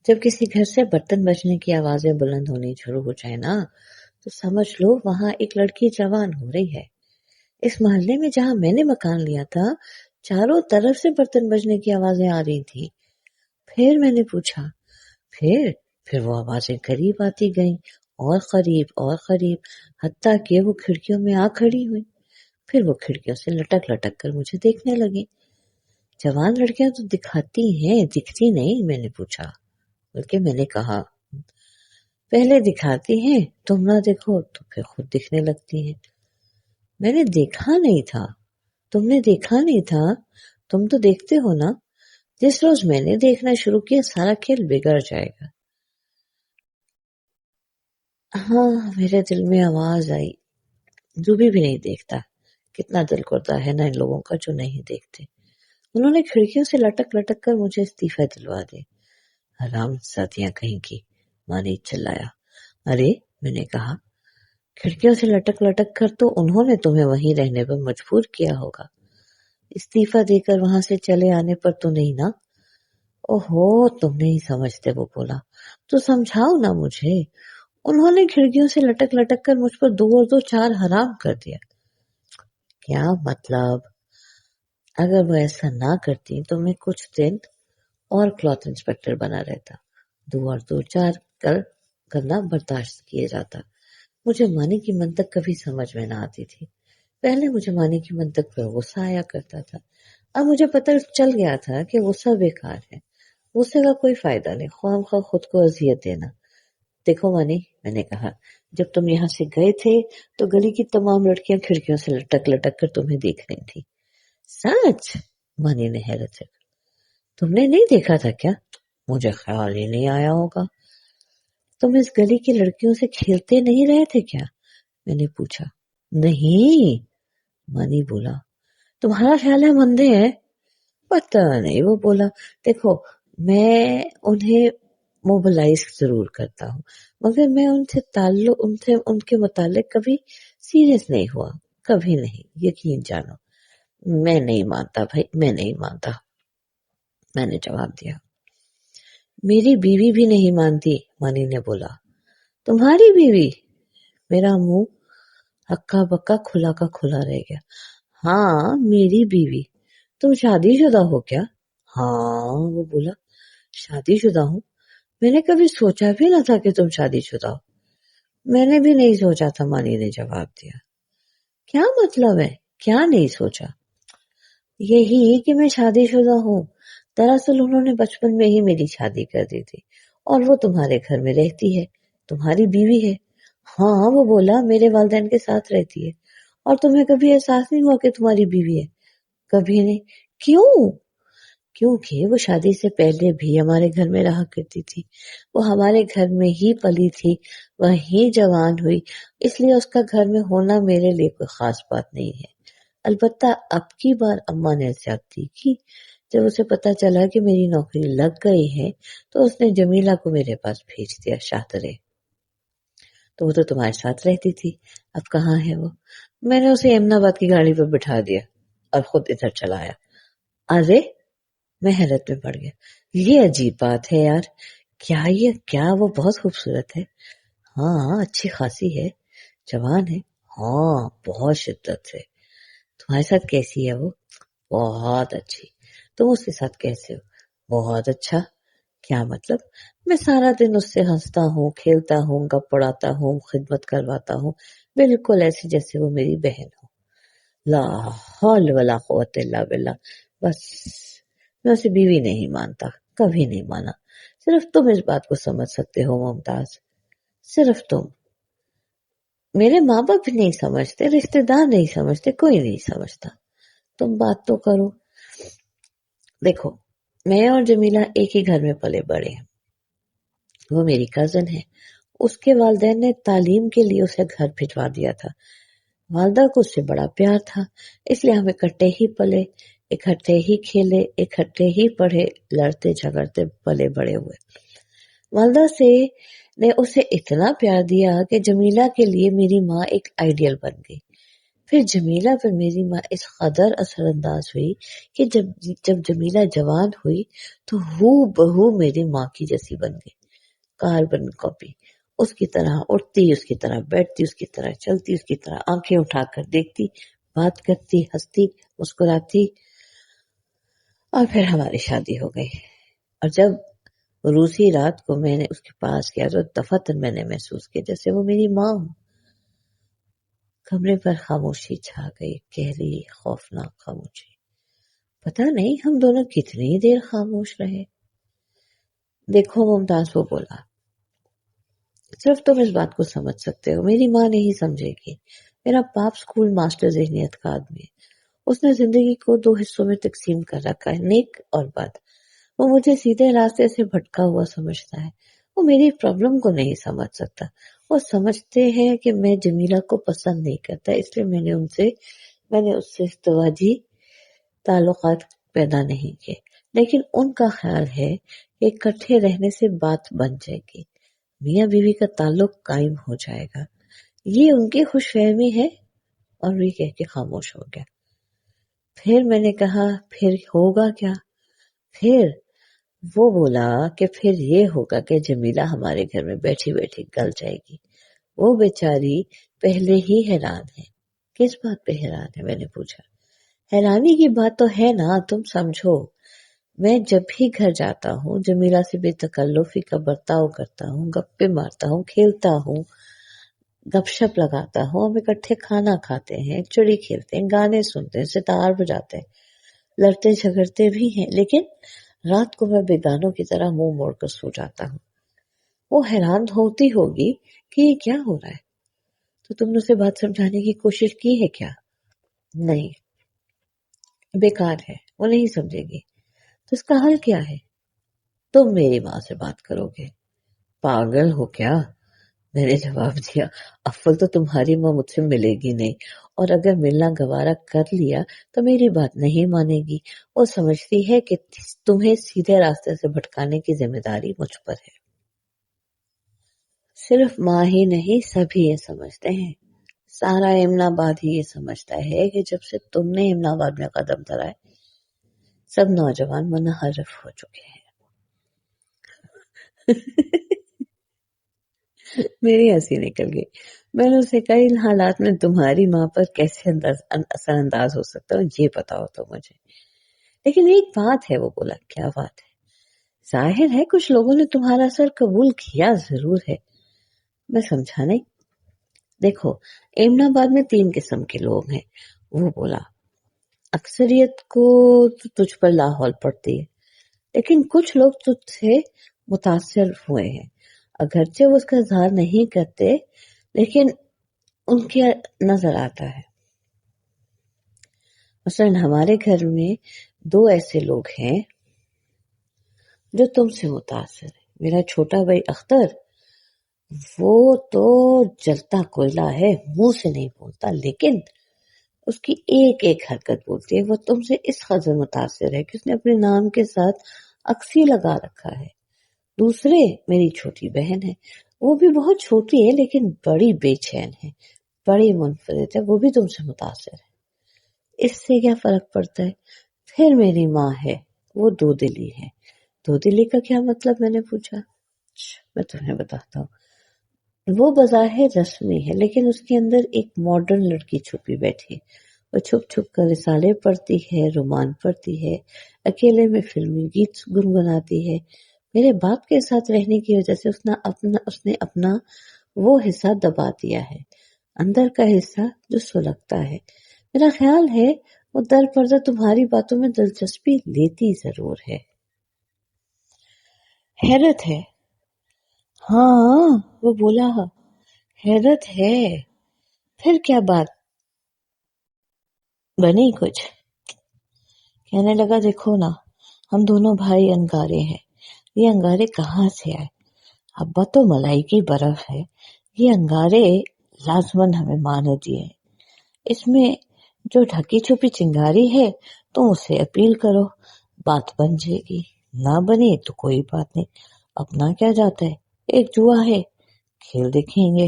جب کسی گھر سے برتن بجنے کی آوازیں بلند ہونی شروع ہو جائے نا تو سمجھ لو وہاں ایک لڑکی جوان ہو رہی ہے۔ اس محلے میں جہاں میں نے مکان لیا تھا چاروں طرف سے برتن بجنے کی آوازیں آ رہی تھی۔ پھر میں نے پوچھا، پھر وہ آوازیں قریب آتی گئیں اور قریب حتیٰ کہ وہ کھڑکیوں میں آ کھڑی ہوئی۔ پھر وہ کھڑکیوں سے لٹک لٹک کر مجھے دیکھنے لگی۔ جوان لڑکیاں تو دکھاتی ہیں، دکھتی نہیں؟ میں نے پوچھا، بلکہ میں نے کہا پہلے دکھاتی ہیں، تم نہ دیکھو تو پھر خود دکھنے لگتی ہیں۔ میں نے دیکھا نہیں تھا، تم نے دیکھا نہیں تھا، تم تو دیکھتے ہو نا۔ جس روز میں نے دیکھنا شروع کیا سارا کھیل بگڑ جائے گا۔ ہاں، میرے دل میں آواز آئی، زوبی بھی نہیں دیکھتا، کتنا دل کرتا ہے نا ان لوگوں کا جو نہیں دیکھتے۔ انہوں نے کھڑکیوں سے لٹک لٹک کر مجھے استعفیٰ دلوا دے۔ حرام زادیاں کہیں کی، ماں نے چلایا۔ ارے، میں نے کہا، کھڑکیوں سے لٹک لٹک کر تو انہوں نے تمہیں وہیں رہنے پر مجبور کیا ہوگا، استعفیٰ دے کر وہاں سے چلے آنے پر تو نہیں نا؟ اوہو، تم نہیں سمجھتے، وہ بولا، تو سمجھاؤ نا مجھے۔ انہوں نے کھڑکیوں سے لٹک لٹک کر مجھ پر دو اور دو چار حرام کر دیا۔ کیا مطلب؟ اگر وہ ایسا نہ کرتی تو میں کچھ دن اور کلاتھ انسپیکٹر بنا رہتا، دو اور دو چار کرنا برداشت کیے جاتا۔ مجھے مانی کی منطق کبھی سمجھ میں نہ آتی تھی۔ پہلے مجھے مانی کی منطق پر غصہ آیا کرتا تھا، اب مجھے پتہ چل گیا تھا کہ غصہ بیکار ہے، غصے کا کوئی فائدہ نہیں، خواہ مخواہ خود کو اذیت دینا۔ دیکھو مانی، میں نے کہا، جب تم یہاں سے گئے تھے تو گلی کی تمام لڑکیاں کھڑکیوں سے لٹک لٹک کر تمہیں دیکھ رہی تھی۔ سچ؟ مانی نے حیرت سے کہا، تم نے نہیں دیکھا تھا کیا؟ مجھے خیال ہی نہیں آیا ہوگا۔ تم اس گلی کی لڑکیوں سے کھیلتے نہیں رہے تھے کیا؟ میں نے پوچھا۔ نہیں، مانی بولا، تمہارا خیال ہے مندے ہیں؟ پتہ نہیں، وہ بولا، دیکھو میں انہیں موبلائز ضرور کرتا ہوں مگر میں ان کے متعلق کبھی سیریس نہیں ہوا، کبھی نہیں، یقین جانو۔ میں نہیں مانتا بھائی، میں نہیں مانتا، میں نے جواب دیا۔ میری بیوی بھی نہیں مانتی، مانی نے بولا۔ تمہاری بیوی؟ میرا منہ ہکا بکا کھلا کا کھلا رہ گیا۔ ہاں، میری بیوی۔ تم شادی شدہ ہو کیا؟ ہاں، وہ بولا، شادی شدہ ہوں۔ میں نے کبھی سوچا بھی نہ تھا کہ تم شادی شدہ ہو۔ میں نے بھی نہیں سوچا تھا، مانی نے جواب دیا۔ کیا مطلب ہے؟ کیا نہیں سوچا؟ یہی کہ میں شادی شدہ ہوں۔ دراصل انہوں نے بچپن میں ہی میری شادی کر دی تھی اور وہ تمہارے گھر میں رہتی ہے، تمہاری بیوی ہے۔ ہاں، وہ بولا، میرے والدین کے ساتھ رہتی ہے۔ اور تمہیں کبھی احساس نہیں ہوا کہ تمہاری بیوی ہے؟ کبھی نہیں۔ کیوں؟ کیونکہ وہ شادی سے پہلے بھی ہمارے گھر میں رہا کرتی تھی، وہ ہمارے گھر میں ہی پلی تھی، وہیں جوان ہوئی، اس لیے اس کا گھر میں ہونا میرے لیے کوئی خاص بات نہیں ہے۔ البتہ اب کی بار اماں نے زیادتی کی۔ جب اسے پتا چلا کہ میری نوکری لگ گئی ہے تو اس نے جمیلہ کو میرے پاس بھیج دیا، شاطرے۔ تو وہ تو تمہارے ساتھ رہتی تھی، اب کہاں ہے وہ؟ میں نے اسے امن آباد کی گاڑی پر بٹھا دیا اور خود ادھر چلا آیا۔ ارے، میں حیرت میں پڑ گیا، یہ عجیب بات ہے یار، کیا وہ بہت خوبصورت ہے؟ ہاں، اچھی خاصی ہے، جوان ہے، ہاں بہت شدت سے۔ تمہارے ساتھ کیسی ہے وہ؟ بہت اچھی۔ تم اس کے ساتھ کیسے ہو؟ بہت اچھا۔ کیا مطلب؟ میں سارا دن اس سے ہنستا ہوں، کھیلتا ہوں، گپ پڑاتا ہوں، خدمت کرواتا ہوں، بالکل ایسے جیسے وہ میری بہن ہو۔ لا حول ولا قوت الا باللہ۔ بس میں اسے بیوی نہیں مانتا، کبھی نہیں مانا۔ صرف تم اس بات کو سمجھ سکتے ہو ممتاز، صرف تم۔ میرے ماں باپ بھی نہیں سمجھتے، رشتہ دار نہیں سمجھتے، کوئی نہیں سمجھتا۔ تم بات تو کرو۔ دیکھو، میں اور جمیلہ ایک ہی گھر میں پلے بڑے ہیں، وہ میری کزن ہے۔ اس کے والدین نے تعلیم کے لیے اسے گھر بھجوا دیا تھا۔ والدہ کو اس سے بڑا پیار تھا، اس لیے ہم اکٹھے ہی پلے، اکٹھے ہی کھیلے، اکٹھے ہی پڑھے، لڑتے جھگڑتے پلے بڑے ہوئے۔ والدہ نے اسے اتنا پیار دیا کہ جمیلہ کے لیے میری ماں ایک آئیڈیل بن گئی۔ پھر جمیلہ پر میری ماں اس قدر اثر انداز ہوئی کہ جب جمیلہ جوان ہوئی تو ہو بہو میری ماں کی جیسی بن گئی، کاربن کاپی، اس کی طرح اٹھتی، اس کی طرح بیٹھتی، اس کی طرح چلتی، اس کی طرح آنکھیں اٹھا کر دیکھتی، بات کرتی، ہنستی، مسکراتی۔ اور پھر ہماری شادی ہو گئی، اور جب روسی رات کو میں نے اس کے پاس کیا تو دفعتاً میں نے محسوس کیا جیسے وہ میری ماں ہو۔ کمرے پر خاموشی چھا گئی، گہری خوفناک خاموشی۔ پتہ نہیں ہم دونوں کتنی دیر خاموش رہے۔ دیکھو ممتاز، وہ بولا، صرف تم اس بات کو سمجھ سکتے ہو، میری ماں نہیں سمجھے گی۔ میرا باپ اسکول ماسٹر ذہنیت کا آدمی ہے، اس نے زندگی کو 2 حصوں میں تقسیم کر رکھا ہے، نیک اور بد۔ وہ مجھے سیدھے راستے سے بھٹکا ہوا سمجھتا ہے، وہ میری پرابلم کو نہیں سمجھ سکتا۔ وہ سمجھتے ہیں کہ میں جمیلہ کو پسند نہیں کرتا، اس لیے میں نے اس سے ازدواجی تعلقات پیدا نہیں کیے، لیکن ان کا خیال ہے کہ اکٹھے رہنے سے بات بن جائے گی، میاں بیوی کا تعلق قائم ہو جائے گا۔ یہ ان کی خوش فہمی ہے۔ اور وہ کہہ کے خاموش ہو گیا۔ پھر میں نے کہا، پھر ہوگا کیا؟ پھر وہ بولا کہ پھر یہ ہوگا کہ جمیلہ ہمارے گھر میں بیٹھی بیٹھی گل جائے گی۔ وہ بیچاری پہلے ہی حیران ہے۔ کس بات پہ حیران ہے؟ میں نے پوچھا۔ حیرانی کی بات تو ہے نا، تم سمجھو۔ میں جب بھی گھر جاتا ہوں جمیلہ سے بے تکلفی کا برتاؤ کرتا ہوں، گپے مارتا ہوں، کھیلتا ہوں، گپ شپ لگاتا ہوں، ہم اکٹھے کھانا کھاتے ہیں، چڑی کھیلتے ہیں، گانے سنتے ہیں، ستار بجاتے ہیں، لڑتے جھگڑتے بھی ہیں، لیکن رات کو میں بیگانوں کی طرح منہ موڑ کر سو جاتا ہوں۔ وہ حیران ہوتی ہوگی کہ یہ کیا ہو رہا ہے، تو تم نے اسے بات سمجھانے کی کوشش کی ہے کیا؟ نہیں، بیکار ہے، وہ نہیں سمجھے گی۔ تو اس کا حل کیا ہے؟ تم میری ماں سے بات کرو گے۔ پاگل ہو کیا؟ میں نے جواب دیا، اول تو تمہاری ماں مجھ سے ملے گی نہیں، اور اگر ملنا گوارا کر لیا تو میری بات نہیں مانے گی۔ وہ سمجھتی ہے کہ تمہیں سیدھے راستے سے بھٹکانے کی ذمہ داری مجھ پر ہے۔ صرف ماں ہی نہیں، سبھی یہ سمجھتے ہیں۔ سارا امن آباد ہی یہ سمجھتا ہے کہ جب سے تم نے امن آباد میں قدم دھرا ہے سب نوجوان منحرف ہو چکے ہیں۔ میری ہنسی نکل گئی۔ میں نے اسے کہا، ان حالات میں تمہاری ماں پر کیسے اثر انداز ہو سکتا ہوں یہ بتاؤ تو مجھے۔ لیکن ایک بات ہے، وہ بولا۔ کیا بات ہے؟ ظاہر ہے کچھ لوگوں نے تمہارا اثر قبول کیا ضرور ہے۔ میں سمجھا نہیں۔ دیکھو، ایمن آباد میں 3 قسم کے لوگ ہیں، وہ بولا۔ اکثریت کو تجھ پر لاحول پڑتی ہے، لیکن کچھ لوگ تجھ سے متاثر ہوئے ہیں، اگرچہ وہ اس کا اظہار نہیں کرتے لیکن ان کے نظر آتا ہے۔ مثلا ہمارے گھر میں 2 ایسے لوگ ہیں جو تم سے متاثر ہیں۔ میرا چھوٹا بھائی اختر، وہ تو جلتا کوئلہ ہے، منہ سے نہیں بولتا، لیکن اس کی ایک ایک حرکت بولتی ہے۔ وہ تم سے اس قدر متاثر ہے کہ اس نے اپنے نام کے ساتھ اکسی لگا رکھا ہے۔ دوسرے میری چھوٹی بہن ہے، وہ بھی بہت چھوٹی ہے لیکن بڑی بے چین ہے، بڑی منفرد ہے، وہ بھی تم سے متاثر ہے۔ اس سے کیا فرق پڑتا ہے؟ پھر میری ماں ہے، وہ 2 دلی ہے۔ 2 دلی کا کیا مطلب؟ میں نے پوچھا۔ میں تمہیں بتاتا ہوں۔ وہ بظاہر رسمی ہے لیکن اس کے اندر ایک ماڈرن لڑکی چھپی بیٹھی ہے۔ وہ چھپ چھپ کر رسالے پڑھتی ہے، رومان پڑھتی ہے، اکیلے میں فلمی گیت گنگناتی ہے۔ میرے باپ کے ساتھ رہنے کی وجہ سے اس نے اپنا وہ حصہ دبا دیا ہے، اندر کا حصہ جو سلگتا ہے۔ میرا خیال ہے وہ در پردہ تمہاری باتوں میں دلچسپی لیتی ضرور ہے۔ حیرت ہے؟ ہاں، وہ بولا، حیرت ہے۔ پھر کیا بات بنی کچھ؟ کہنے لگا، دیکھو نا، ہم دونوں بھائی انگارے ہیں، یہ انگارے کہاں سے آئے؟ ابا تو ملائی کی برف ہے، یہ انگارے لازماً ہمیں ماں نے دیے ہیں۔ اس میں جو ڈھکی چھپی چنگاری ہے تم اسے اپیل کرو، بات بن جائے گی، نہ بنی تو کوئی بات نہیں، اپنا کیا جاتا ہے، ایک جوا ہے، کھیل دیکھیں گے۔